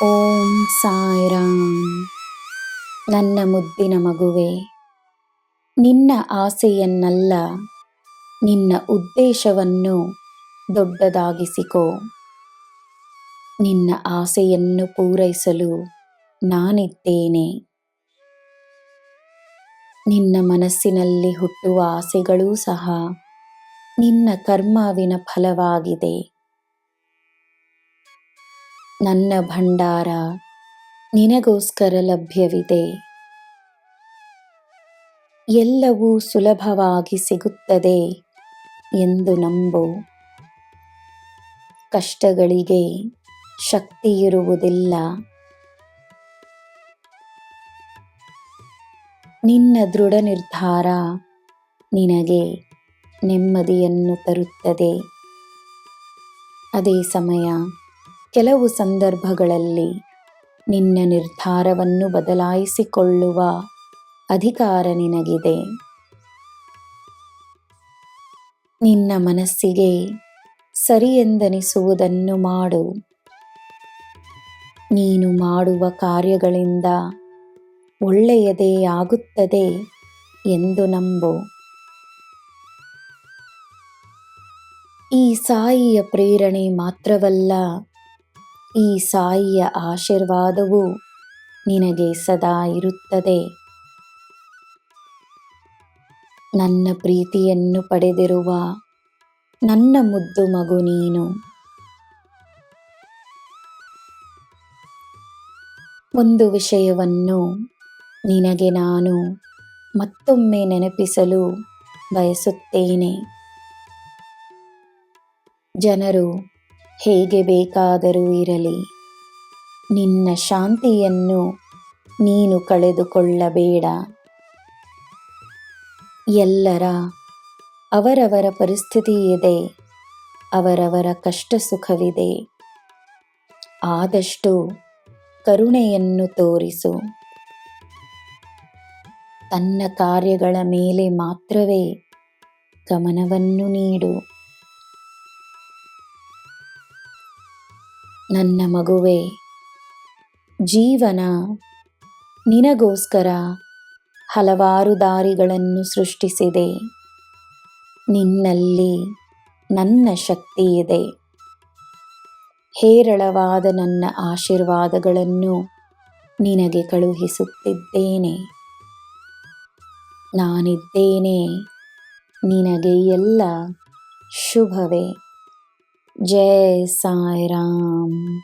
ಓಂ ಸಾಯಿರಾಮ್. ನನ್ನ ಮುದ್ದಿನ ಮಗುವೆ, ನಿನ್ನ ಆಸೆಯನ್ನಲ್ಲ, ನಿನ್ನ ಉದ್ದೇಶವನ್ನು ದೊಡ್ಡದಾಗಿಸಿಕೋ. ನಿನ್ನ ಆಸೆಯನ್ನು ಪೂರೈಸಲು ನಾನಿದ್ದೇನೆ. ನಿನ್ನ ಮನಸ್ಸಿನಲ್ಲಿ ಹುಟ್ಟುವ ಆಸೆಗಳೂ ಸಹ ನಿನ್ನ ಕರ್ಮವಿನ ಫಲವಾಗಿದೆ. ನನ್ನ ಭಂಡಾರ ನಿನಗೋಸ್ಕರ ಲಭ್ಯವಿದೆ. ಎಲ್ಲವೂ ಸುಲಭವಾಗಿ ಸಿಗುತ್ತದೆ ಎಂದು ನಂಬು. ಕಷ್ಟಗಳಿಗೆ ಶಕ್ತಿಯಿರುವುದಿಲ್ಲ. ನಿನ್ನ ದೃಢ ನಿರ್ಧಾರ ನಿನಗೆ ನೆಮ್ಮದಿಯನ್ನು ತರುತ್ತದೆ. ಅದೇ ಸಮಯ ಕೆಲವು ಸಂದರ್ಭಗಳಲ್ಲಿ ನಿನ್ನ ನಿರ್ಧಾರವನ್ನು ಬದಲಾಯಿಸಿಕೊಳ್ಳುವ ಅಧಿಕಾರ ನಿನಗಿದೆ. ನಿನ್ನ ಮನಸ್ಸಿಗೆ ಸರಿಯೆಂದನಿಸುವುದನ್ನು ಮಾಡು. ನೀನು ಮಾಡುವ ಕಾರ್ಯಗಳಿಂದ ಒಳ್ಳೆಯದೇ ಆಗುತ್ತದೆ ಎಂದು ನಂಬು. ಈ ಸಾಯಿಯ ಪ್ರೇರಣೆ ಮಾತ್ರವಲ್ಲ, ಈ ಸಾಯಿಯ ಆಶೀರ್ವಾದವು ನಿನಗೆ ಸದಾ ಇರುತ್ತದೆ. ನನ್ನ ಪ್ರೀತಿಯನ್ನು ಪಡೆದಿರುವ ನನ್ನ ಮುದ್ದು ಮಗು ನೀನು. ಒಂದು ವಿಷಯವನ್ನು ನಿನಗೆ ನಾನು ಮತ್ತೊಮ್ಮೆ ನೆನಪಿಸಲು ಬಯಸುತ್ತೇನೆ. ಜನರು ಹೇಗೆ ಬೇಕಾದರೂ ಇರಲಿ, ನಿನ್ನ ಶಾಂತಿಯನ್ನು ನೀನು ಕಳೆದುಕೊಳ್ಳಬೇಡ. ಎಲ್ಲರ ಅವರವರ ಪರಿಸ್ಥಿತಿ ಇದೆ, ಅವರವರ ಕಷ್ಟ ಸುಖವಿದೆ. ಆದಷ್ಟು ಕರುಣೆಯನ್ನು ತೋರಿಸು. ತನ್ನ ಕಾರ್ಯಗಳ ಮೇಲೆ ಮಾತ್ರವೇ ಗಮನವನ್ನು ನೀಡು. ನನ್ನ ಮಗುವೆ, ಜೀವನ ನಿನಗೋಸ್ಕರ ಹಲವಾರು ದಾರಿಗಳನ್ನು ಸೃಷ್ಟಿಸಿದೆ. ನಿನ್ನಲ್ಲಿ ನನ್ನ ಶಕ್ತಿ ಇದೆ. ಹೇರಳವಾದ ನನ್ನ ಆಶೀರ್ವಾದಗಳನ್ನು ನಿನಗೆ ಕಳುಹಿಸುತ್ತಿದ್ದೇನೆ. ನಾನಿದ್ದೇನೆ. ನಿನಗೆ ಎಲ್ಲ ಶುಭವೇ. ಜೈ ಸಾಯಿರಾಮ್.